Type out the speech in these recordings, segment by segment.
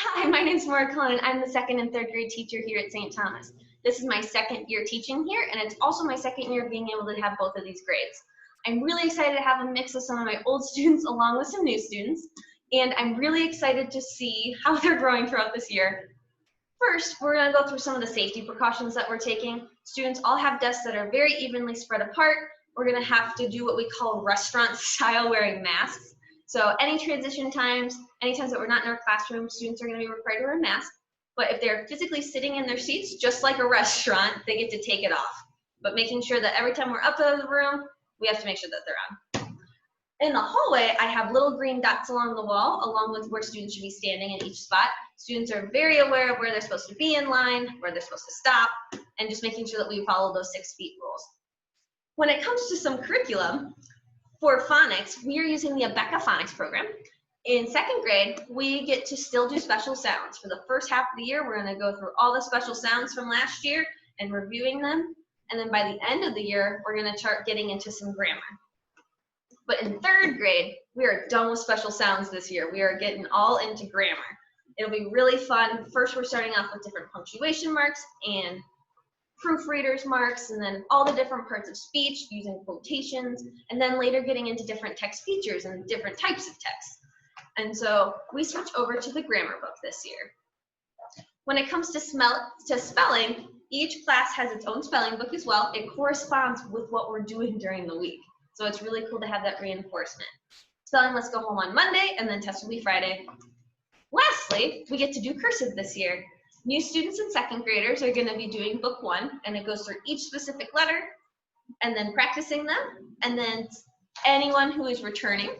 Hi, my name's Cullen. I'm the second and third grade teacher here at St. Thomas. This is my second year teaching here, and it's also my second year being able to have both of these grades. I'm really excited to have a mix of some of my old students along with some new students, and I'm really excited to see how they're growing throughout this year. First, we're going to go through some of the safety precautions that we're taking. Students all have desks that are very evenly spread apart. We're going to have to do what we call restaurant style wearing masks. So any transition times, any times that we're not in our classroom, students are going to be required to wear a mask. But if they're physically sitting in their seats, just like a restaurant, they get to take it off. But making sure that every time we're up out of the room, we have to make sure that they're on. In the hallway, I have little green dots along the wall, along with where students should be standing in each spot. Students are very aware of where they're supposed to be in line, where they're supposed to stop, and just making sure that we follow those 6 feet rules. When it comes to some curriculum, for phonics, we are using the Abeka Phonics program. In second grade, we get to still do special sounds. For the first half of the year, we're going to go through all the special sounds from last year and reviewing them. And then by the end of the year, we're going to start getting into some grammar. But in third grade, we are done with special sounds this year. We are getting all into grammar. It'll be really fun. First, we're starting off with different punctuation marks and proofreaders marks, and then all the different parts of speech using quotations, and then later getting into different text features and different types of text. And so we switch over to the grammar book this year. When it comes to spelling, each class has its own spelling book as well. It corresponds with what we're doing during the week. So it's really cool to have that reinforcement. Spelling Let's Go Home on Monday, and then test will be Friday. Lastly, we get to do cursive this year. New students and second graders are going to be doing book 1, and it goes through each specific letter, and then practicing them. And then anyone who is returning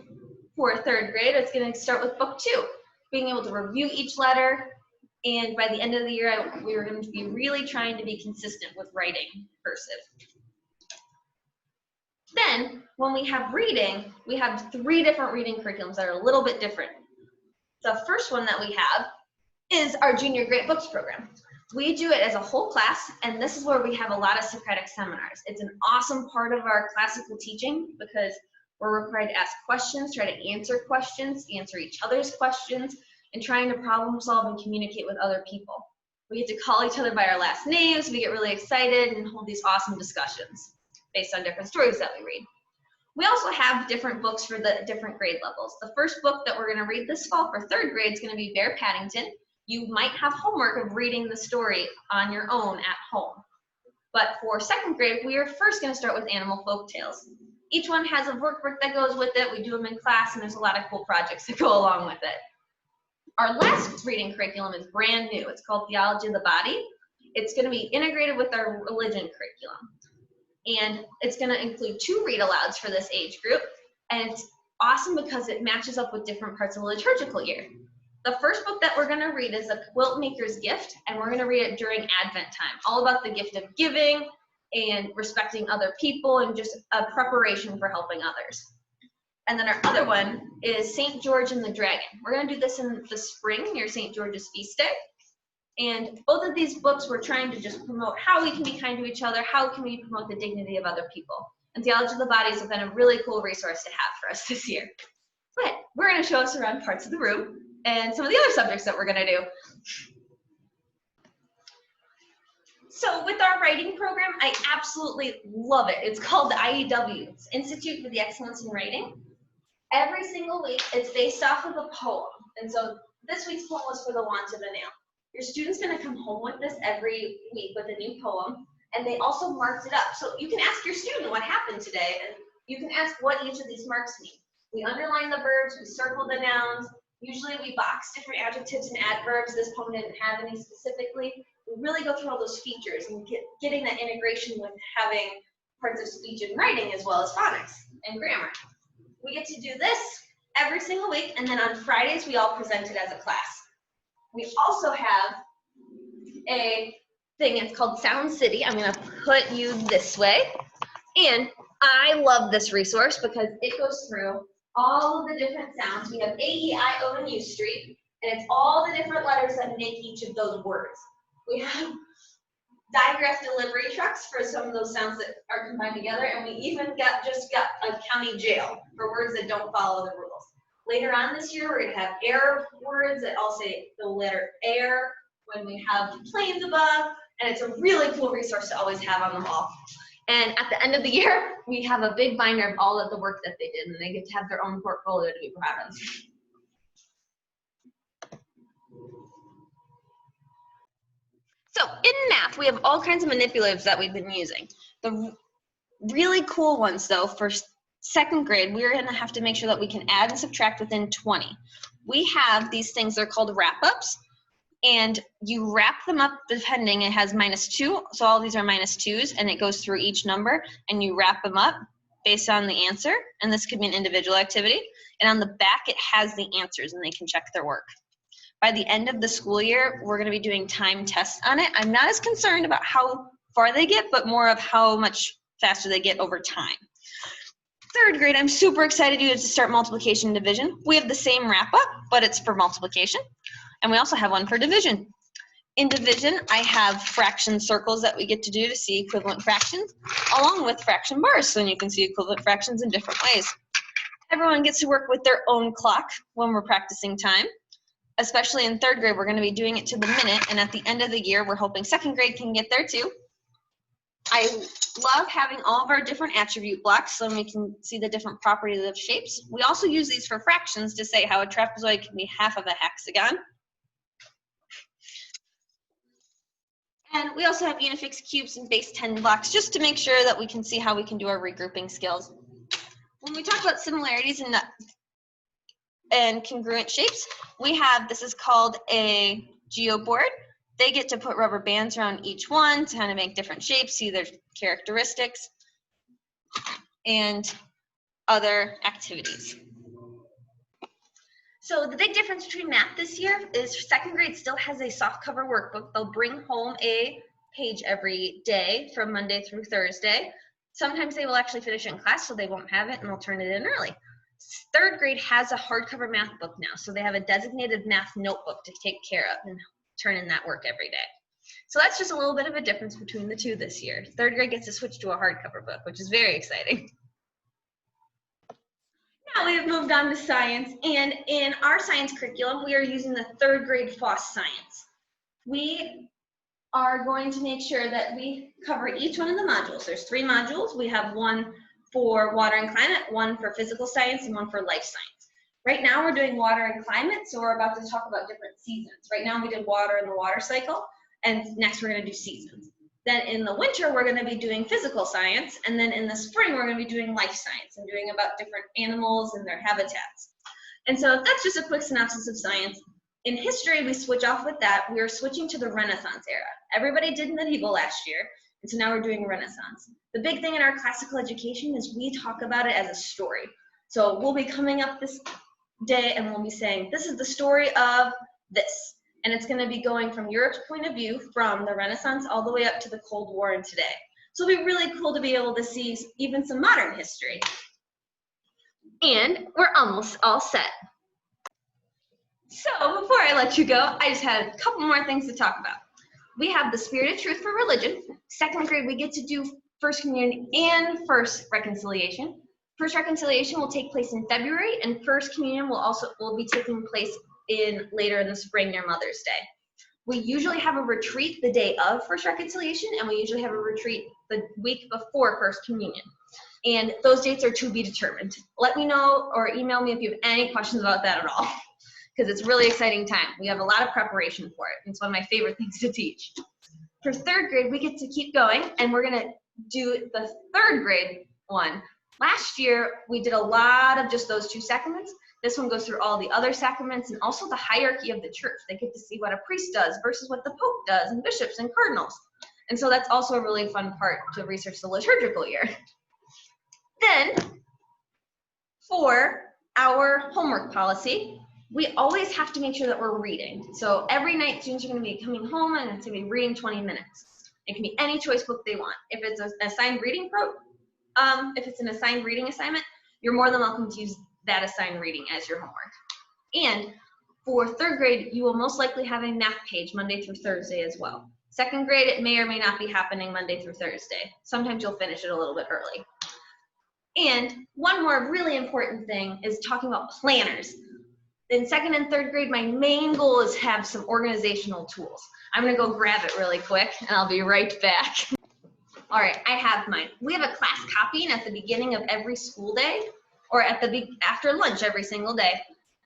for third grade is going to start with book 2, being able to review each letter. And by the end of the year, we were going to be really trying to be consistent with writing cursive. Then, when we have reading, we have 3 different reading curriculums that are a little bit different. The first one that we have is our junior great books program. We do it as a whole class, and this is where we have a lot of Socratic seminars. It's an awesome part of our classical teaching because we're required to ask questions, try to answer questions, answer each other's questions, and trying to problem solve and communicate with other people. We get to call each other by our last names, we get really excited and hold these awesome discussions based on different stories that we read. We also have different books for the different grade levels. The first book that we're going to read this fall for third grade is going to be Bear Paddington. You might have homework of reading the story on your own at home. But for second grade, we are first going to start with animal folk tales. Each one has a workbook that goes with it. We do them in class, and there's a lot of cool projects that go along with it. Our last reading curriculum is brand new. It's called Theology of the Body. It's going to be integrated with our religion curriculum. And it's going to include 2 read-alouds for this age group. And it's awesome because it matches up with different parts of the liturgical year. The first book that we're going to read is A Quilt Maker's Gift, and we're going to read it during Advent time, all about the gift of giving and respecting other people and just a preparation for helping others. And then our other one is St. George and the Dragon. We're going to do this in the spring near St. George's feast day. And both of these books we're trying to just promote how we can be kind to each other, how can we promote the dignity of other people. And Theology of the Bodies have been a really cool resource to have for us this year. But we're going to show us around parts of the room and some of the other subjects that we're going to do. So with our writing program, I absolutely love it. It's called the IEW, it's Institute for the Excellence in Writing. Every single week, it's based off of a poem. And so this week's poem was For the Want of a Nail. Your student's going to come home with this every week with a new poem, and they also marked it up. So you can ask your student what happened today, and you can ask what each of these marks mean. We underline the verbs, we circle the nouns. Usually we box different adjectives and adverbs. This poem didn't have any specifically. We really go through all those features and getting that integration with having parts of speech and writing as well as phonics and grammar. We get to do this every single week, and then on Fridays we all present it as a class. We also have a thing, it's called Sound City. I'm going to put you this way. And I love this resource because it goes through all of the different sounds. We have A, E, I, O, and U Street, and it's all the different letters that make each of those words. We have digraph delivery trucks for some of those sounds that are combined together, and we even just got a county jail for words that don't follow the rules. Later on this year, we're gonna have air words that all say the letter air when we have planes above, and it's a really cool resource to always have on the wall. And at the end of the year, we have a big binder of all of the work that they did, and they get to have their own portfolio to be proud of. So in math, we have all kinds of manipulatives that we've been using. The really cool ones, though, for second grade, we're going to have to make sure that we can add and subtract within 20. We have these things, they're called wrap-ups, and you wrap them up depending, it has -2, so all these are -2s, and it goes through each number, and you wrap them up based on the answer, and this could be an individual activity, and on the back it has the answers, and they can check their work. By the end of the school year, we're going to be doing time tests on it. I'm not as concerned about how far they get, but more of how much faster they get over time. Third grade, I'm super excited to start multiplication and division. We have the same wrap-up, but it's for multiplication. And we also have one for division. In division, I have fraction circles that we get to do to see equivalent fractions, along with fraction bars, so then you can see equivalent fractions in different ways. Everyone gets to work with their own clock when we're practicing time. Especially in third grade, we're going to be doing it to the minute, and at the end of the year, we're hoping second grade can get there too. I love having all of our different attribute blocks so we can see the different properties of shapes. We also use these for fractions to say how a trapezoid can be half of a hexagon. And we also have unifix cubes and base 10 blocks just to make sure that we can see how we can do our regrouping skills. When we talk about similarities and congruent shapes, we have, this is called a geoboard. They get to put rubber bands around each one to kind of make different shapes, see their characteristics, and other activities. So the big difference between math this year is second grade still has a soft cover workbook. They'll bring home a page every day from Monday through Thursday. Sometimes they will actually finish it in class, so they won't have it, and they'll turn it in early. Third grade has a hardcover math book now, so they have a designated math notebook to take care of and turn in that work every day. So that's just a little bit of a difference between the two this year. Third grade gets to switch to a hardcover book, which is very exciting. Now we have moved on to science, and in our science curriculum, we are using the third grade FOSS science. We are going to make sure that we cover each one of the modules. There's 3 modules. We have one for water and climate, one for physical science, and one for life science. Right now we're doing water and climate, so we're about to talk about different seasons. Right now we did water and the water cycle, and next we're going to do seasons. Then in the winter we're going to be doing physical science, and then in the spring we're going to be doing life science and doing about different animals and their habitats. And so that's just a quick synopsis of science. In history, we switch off with that. We are switching to the Renaissance era. Everybody did medieval last year, and so now we're doing Renaissance. The big thing in our classical education is we talk about it as a story. So we'll be coming up this day and we'll be saying, this is the story of this. And it's going to be going from Europe's point of view from the Renaissance all the way up to the Cold War and today. So it'll be really cool to be able to see even some modern history. And we're almost all set. So before I let you go, I just had a couple more things to talk about. We have the Spirit of Truth for religion. Second grade, we get to do First Communion and First Reconciliation. First Reconciliation will take place in February, and First Communion will be taking place later in the spring near Mother's Day. We usually have a retreat the day of First Reconciliation, and we usually have a retreat the week before First Communion. And those dates are to be determined. Let me know or email me if you have any questions about that at all, because it's a really exciting time. We have a lot of preparation for it. It's one of my favorite things to teach. For third grade, we get to keep going, and we're going to do the third grade one. Last year, we did a lot of just those 2 sacraments. This one goes through all the other sacraments and also the hierarchy of the church. They get to see what a priest does versus what the Pope does, and bishops and cardinals. And so that's also a really fun part to research the liturgical year. Then, for our homework policy, we always have to make sure that we're reading. So every night, students are going to be coming home and it's going to be reading 20 minutes. It can be any choice book they want. If it's an assigned reading assignment, you're more than welcome to use that assigned reading as your homework. And for third grade, you will most likely have a math page Monday through Thursday as well. Second grade, it may or may not be happening Monday through Thursday. Sometimes you'll finish it a little bit early. And one more really important thing is talking about planners. In second and third grade, my main goal is to have some organizational tools. I'm gonna go grab it really quick and I'll be right back. All right, I have mine. We have a class copying at the beginning of every school day, or after lunch every single day.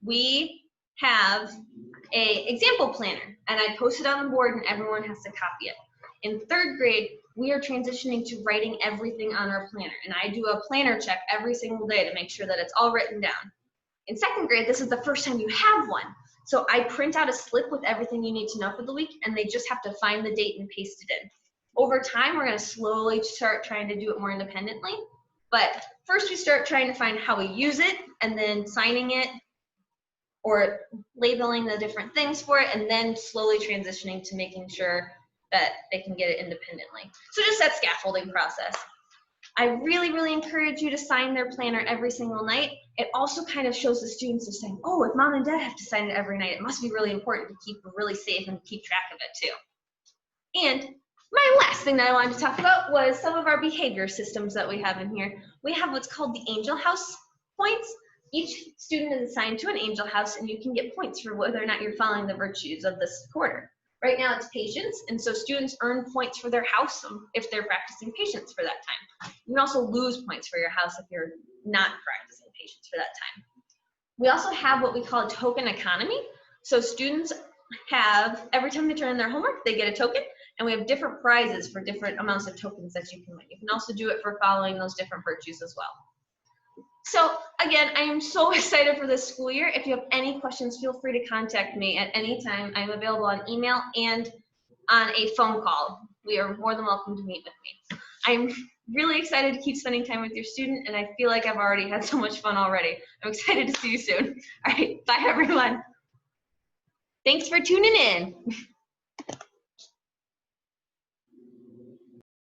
We have a example planner, and I post it on the board and everyone has to copy it. In third grade, we are transitioning to writing everything on our planner, and I do a planner check every single day to make sure that it's all written down. In second grade, this is the first time you have one. So I print out a slip with everything you need to know for the week, and they just have to find the date and paste it in. Over time, we're gonna slowly start trying to do it more independently. But first we start trying to find how we use it, and then signing it or labeling the different things for it, and then slowly transitioning to making sure that they can get it independently. So just that scaffolding process. I really, really encourage you to sign their planner every single night. It also kind of shows the students of saying, oh, if mom and dad have to sign it every night, it must be really important to keep it really safe and keep track of it too. And my last thing that I wanted to talk about was some of our behavior systems that we have in here. We have what's called the Angel House points. Each student is assigned to an Angel House, and you can get points for whether or not you're following the virtues of this quarter. Right now it's patience, and so students earn points for their house if they're practicing patience for that time. You can also lose points for your house if you're not practicing patience for that time. We also have what we call a token economy. So students have, every time they turn in their homework, they get a token, and we have different prizes for different amounts of tokens that you can win. You can also do it for following those different virtues as well. So again, I am so excited for this school year. If you have any questions, feel free to contact me at any time. I'm available on email and on a phone call. We are more than welcome to meet with me. I'm really excited to keep spending time with your student, and I feel like I've already had so much fun already. I'm excited to see you soon. All right, bye everyone. Thanks for tuning in.